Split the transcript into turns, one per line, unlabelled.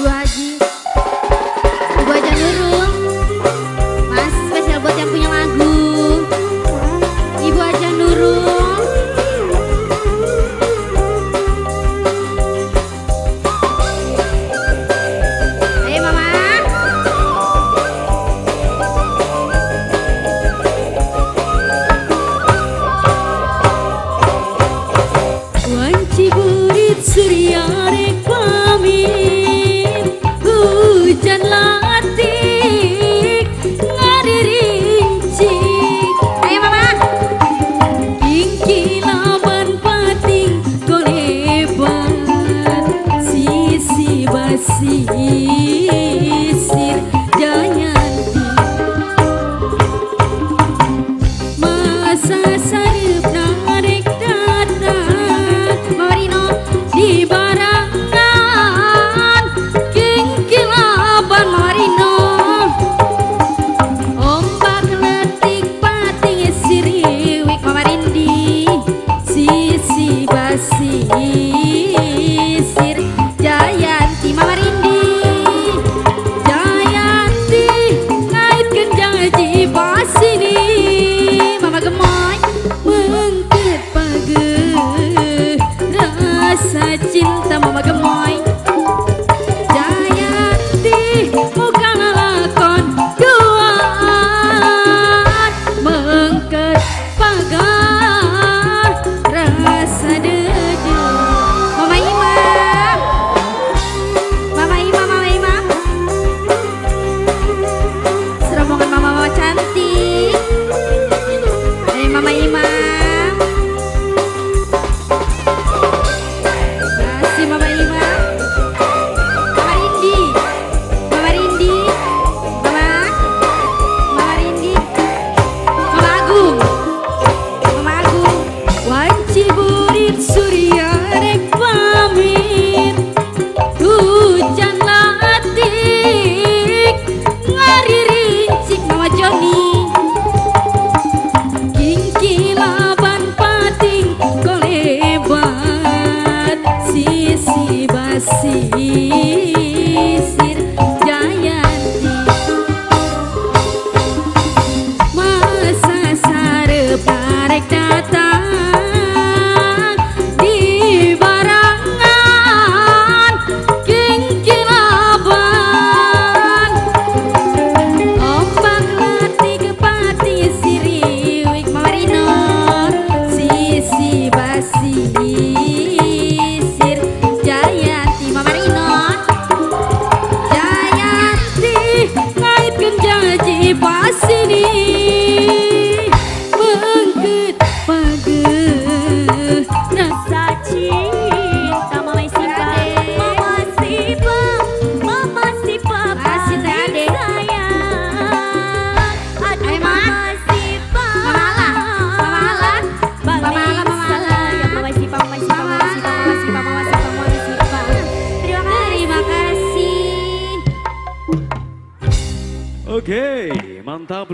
Ibu Haji, Ibu Haja Nurul, Mas spesial buat yang punya lagu. Ibu Haja Nurul. Ayo Mama.
Wanci burit surya rek pamit, hujan latik ngari rincik.
Ayo Mama.
Kingkilaban pating golebat, sisi basisir jayanti. Masa sarip narek datang di barangan, kingkilaban marino, ombak letik pating siriwik Mama Rindi, sisi basisir jayanti Mama Rindi. Jayanti ngaitkan janji pasini Mama Gemoy mengket pageh rasa cinta Mama Gemoy. Jayanti bukan lakon duaan, mengket pagar rasa deju.
Mama Ima. Mama Ima, Mama Ima. Serombongan mama-mama cantik. Mama Ima. Kasih Mama Ima. Mama Rindi. Mama Rindi. Mama Rindi. Mama Agung. Mama Agung.
Wanci burit surya rek pamit, hujan latik ngari rincik Mama Joni. Kingkilaban pating golebat, sisi basisir jayanti. Masa sarep narek datang di barangan, kingkilaban ombak letik pati siriwik Mama Rino, sisi basisir jayanti Mama Rino. Jayanti ngaitkan janji pasini mengket pageh rasa cinta Mama Sipa. Mama Sipa, Mama Sipa
Kasih teh adek.
sayang. Aduh
Ayo, Mama.
Mama Sipa,
Mama Ala. Mama Ala. Mama Ala, Mama Ala.
sayang. Mama Sipa, Mama Sipa, Mama Sipa, Mama Sipa, Mama Sipa, Mama Sipa.
Terima kasih.
Oke, mantap.